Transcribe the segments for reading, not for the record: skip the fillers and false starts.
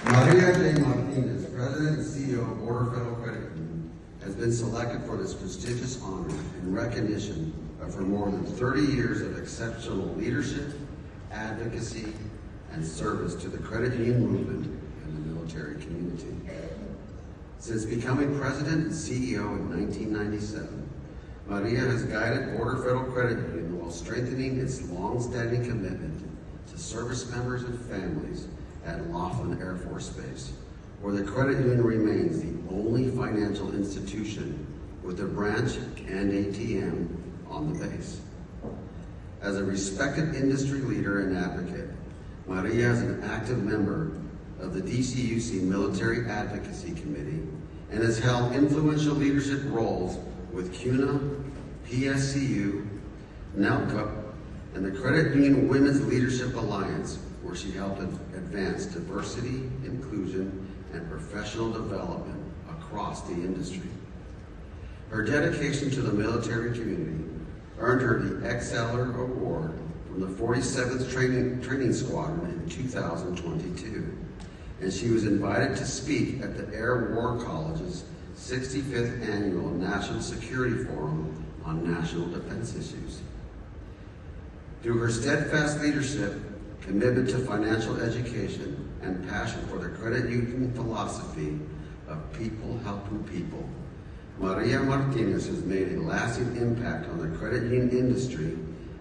Maria J. Martinez, President and CEO of Border Federal Credit Union, has been selected for this prestigious honor in recognition of her more than 30 years of exceptional leadership, advocacy, and service to the credit union movement and the military community. Since becoming President and CEO in 1997, Maria has guided Border Federal Credit Union while strengthening its long-standing commitment to service members and families at Laughlin Air Force Base, where the credit union remains the only financial institution with a branch and ATM on the base. As a respected industry leader and advocate, Maria is an active member of the DCUC Military Advocacy Committee and has held influential leadership roles with CUNA, PSCU, NELCA, and the Credit Union Women's Leadership Alliance, where she helped advance diversity, inclusion, and professional development across the industry. Her dedication to the military community earned her the Exceller Award from the 47th Training Squadron in 2022, and she was invited to speak at the Air War College's 65th Annual National Security Forum on National Defense Issues. Through her steadfast leadership, commitment to financial education, and passion for the credit union philosophy of people helping people, Maria Martinez has made a lasting impact on the credit union industry,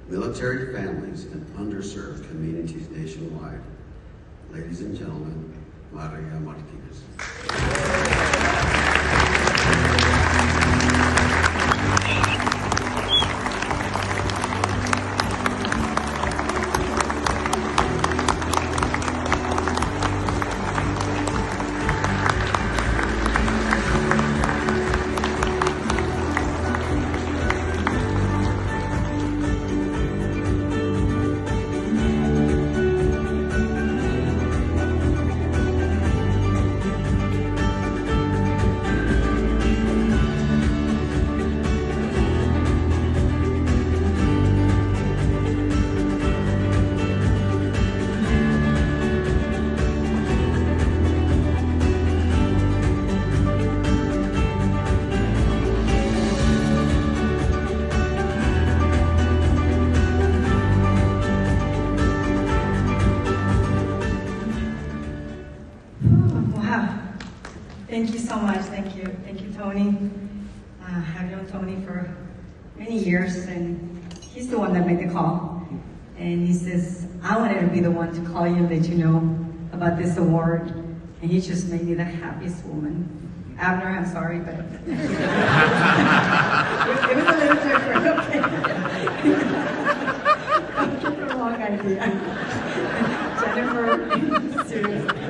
military families, and underserved communities nationwide. Ladies and gentlemen, Maria Martinez. Thank you so much. Thank you, Tony. I've known Tony for many years, and he's the one that made the call. And he says, I wanted to be the one to call you and let you know about this award. And he just made me the happiest woman. Abner, I'm sorry, but it was a little different. Okay. Wrong idea. Jennifer, seriously.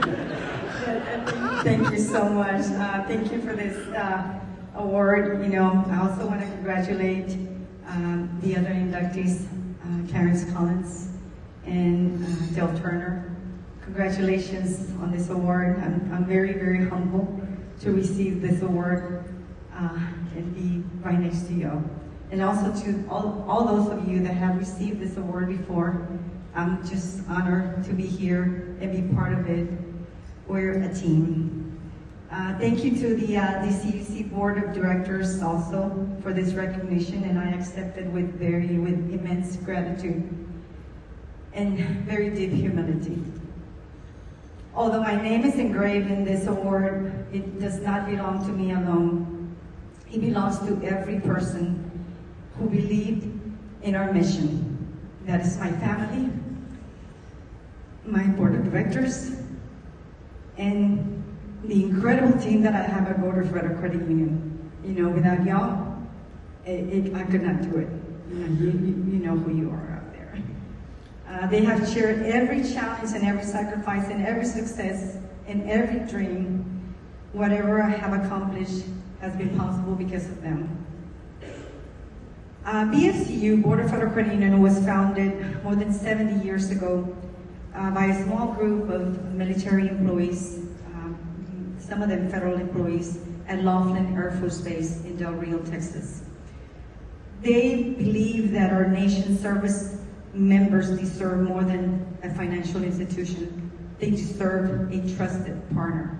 Thank you so much. Thank you for this award. You know, I also want to congratulate the other inductees, Clarence Collins and Dale Turner. Congratulations on this award. I'm very, very humble to receive this award and be right next to you. And also to all those of you that have received this award before, I'm just honored to be here and be part of it. We're a team. Thank you to the DCUC Board of Directors also for this recognition, and I accept it with immense gratitude and very deep humility. Although my name is engraved in this award, it does not belong to me alone. It belongs to every person who believed in our mission. That is my family, my board of directors, and the incredible team that I have at Border Federal Credit Union. You know, without y'all, I could not do it. You know who you are out there. They have shared every challenge and every sacrifice and every success and every dream. Whatever I have accomplished has been possible because of them. BFCU, Border Federal Credit Union, was founded more than 70 years ago by a small group of military employees, some of them federal employees, at Laughlin Air Force Base in Del Rio, Texas. They believe that our nation's service members deserve more than a financial institution. they deserve a trusted partner.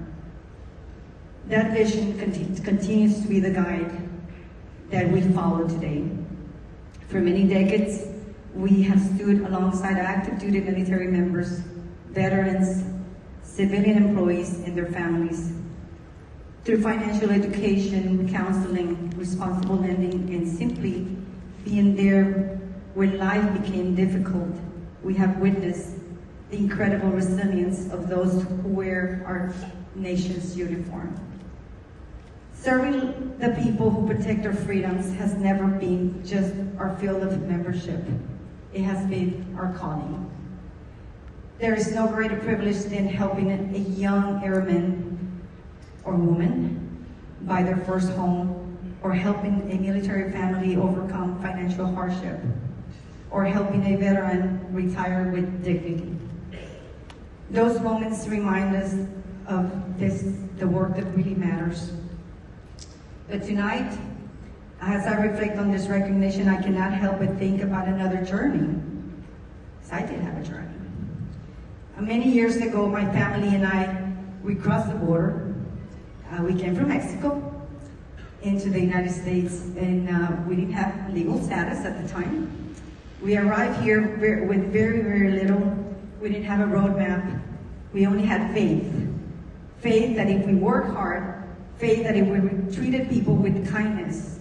That vision continues to be the guide that we follow today. For many decades, we have stood alongside active duty military members, veterans, civilian employees, and their families. Through financial education, counseling, responsible lending, and simply being there when life became difficult, we have witnessed the incredible resilience of those who wear our nation's uniform. Serving the people who protect our freedoms has never been just our field of membership. It has been our calling. There is no greater privilege than helping a young airman or woman buy their first home, or helping a military family overcome financial hardship, or helping a veteran retire with dignity. Those moments remind us of the work that really matters. But tonight, as I reflect on this recognition, I cannot help but think about another journey. Because I did have a journey. Many years ago, my family and I, we crossed the border. We came from Mexico into the United States, and we didn't have legal status at the time. We arrived here with very, very little. We didn't have a roadmap. We only had faith. Faith that if we work hard, faith that if we treated people with kindness,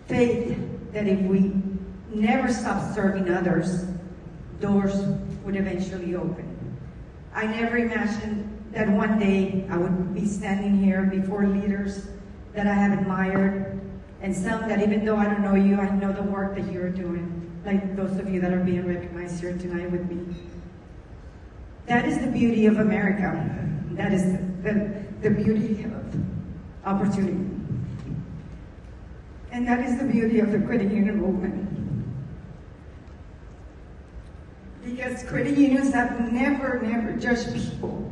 faith that if we never stopped serving others, doors would eventually open. I never imagined that one day I would be standing here before leaders that I have admired, and some that even though I don't know you, I know the work that you're doing, like those of you that are being recognized here tonight with me. That is the beauty of America. That is the beauty of opportunity. And that is the beauty of the credit union movement. Because credit unions have never judged people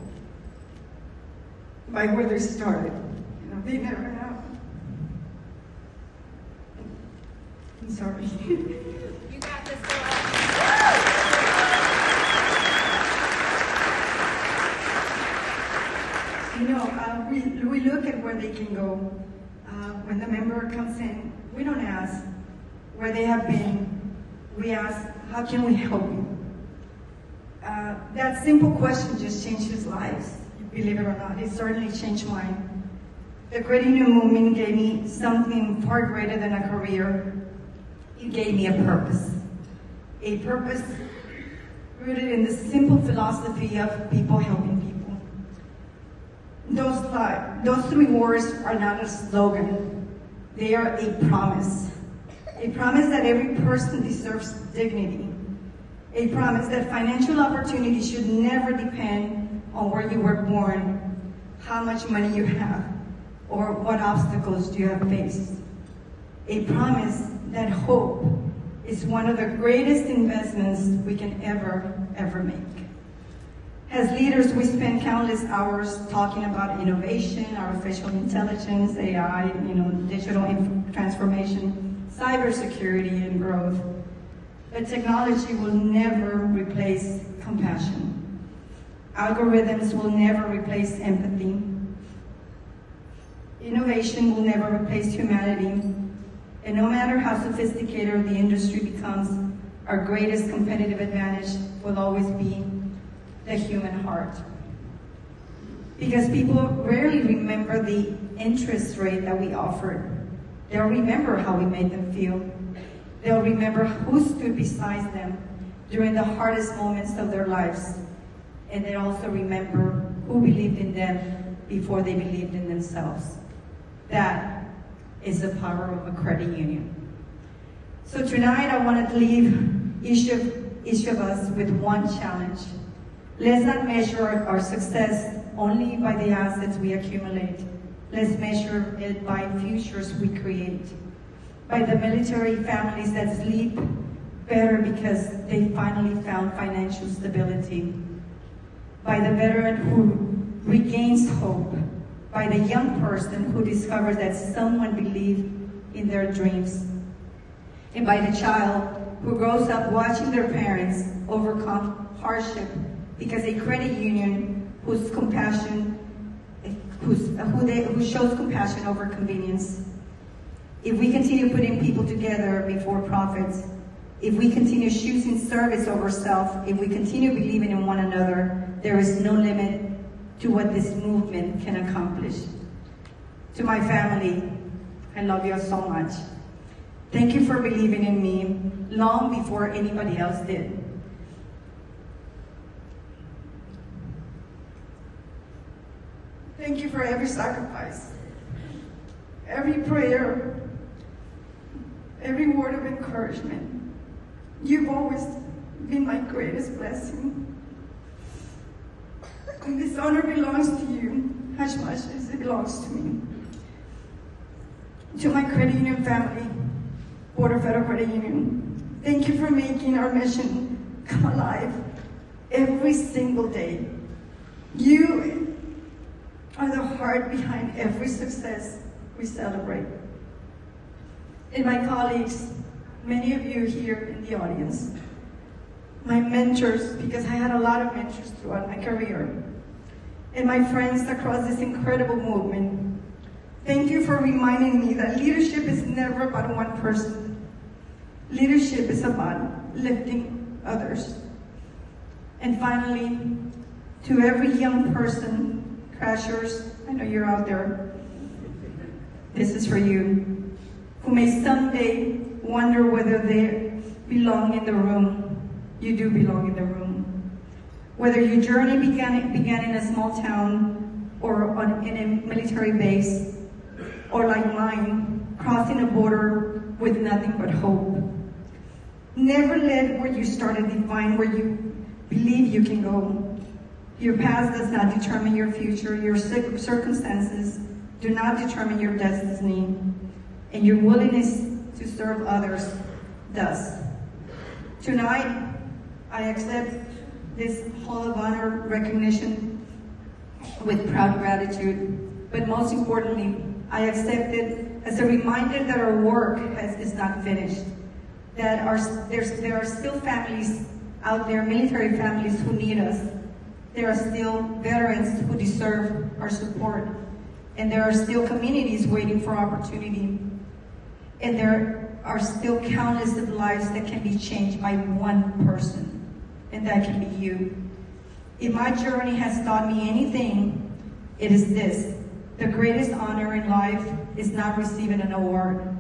by where they started. You know, they never have. I'm sorry. You got this, girl. You know, we look at where they can go. When the member comes in, we don't ask where they have been. We ask, how can we help you? That simple question just changes lives, believe it or not. It certainly changed mine. The credit union movement gave me something far greater than a career. It gave me a purpose. A purpose rooted in the simple philosophy of people helping people. Those three words are not a slogan. They are a promise. A promise that every person deserves dignity. A promise that financial opportunity should never depend on where you were born, how much money you have, or what obstacles you have faced. A promise that hope is one of the greatest investments we can ever make. As leaders, we spend countless hours talking about innovation, artificial intelligence, AI, digital transformation, cybersecurity, and growth. But technology will never replace compassion. Algorithms will never replace empathy. Innovation will never replace humanity. And no matter how sophisticated the industry becomes, our greatest competitive advantage will always be the human heart. Because people rarely remember the interest rate that we offered. They'll remember how we made them feel. They'll remember who stood beside them during the hardest moments of their lives. And they'll also remember who believed in them before they believed in themselves. That is the power of a credit union. So tonight I want to leave each of us with one challenge. Let's not measure our success only by the assets we accumulate. Let's measure it by futures we create. By the military families that sleep better because they finally found financial stability. By the veteran who regains hope. By the young person who discovers that someone believed in their dreams. And by the child who grows up watching their parents overcome hardship because a credit union shows compassion over convenience, if we continue putting people together before profits, if we continue choosing service over self, if we continue believing in one another, there is no limit to what this movement can accomplish. To my family, I love you all so much. Thank you for believing in me long before anybody else did. Thank you for every sacrifice, every prayer, every word of encouragement. You've always been my greatest blessing. And this honor belongs to you as much as it belongs to me. To my credit union family, Board of Federal Credit Union, thank you for making our mission come alive every single day. You are the heart behind every success we celebrate. And my colleagues, many of you here in the audience, my mentors, because I had a lot of mentors throughout my career, and my friends across this incredible movement, thank you for reminding me that leadership is never about one person. Leadership is about lifting others. And finally, to every young person, Crashers, I know you're out there, this is for you, who may someday wonder whether they belong in the room. You do belong in the room. Whether your journey began in a small town or in a military base, or like mine, crossing a border with nothing but hope. Never let where you started define where you believe you can go. Your past does not determine your future. Your circumstances do not determine your destiny. And your willingness to serve others does. Tonight, I accept this Hall of Honor recognition with proud gratitude. But most importantly, I accept it as a reminder that our work is not finished. That there are still families out there, military families, who need us. There are still veterans who deserve our support. And there are still communities waiting for opportunity. And there are still countless of lives that can be changed by one person. And that can be you. If my journey has taught me anything, it is this. The greatest honor in life is not receiving an award.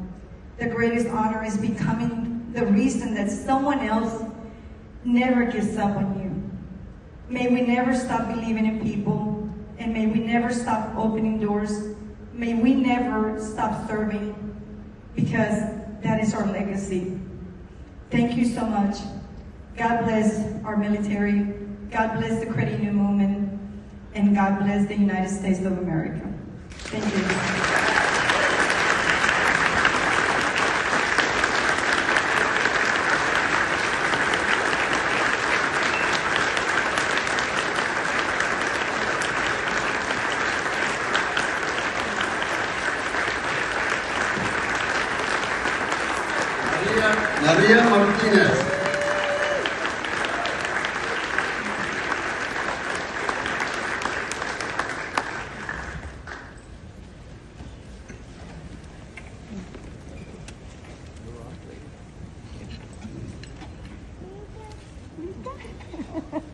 The greatest honor is becoming the reason that someone else never gives up on you. May we never stop believing in people, and may we never stop opening doors. May we never stop serving, because that is our legacy. Thank you so much. God bless our military. God bless the credit union movement, and God bless the United States of America. Thank you. Maria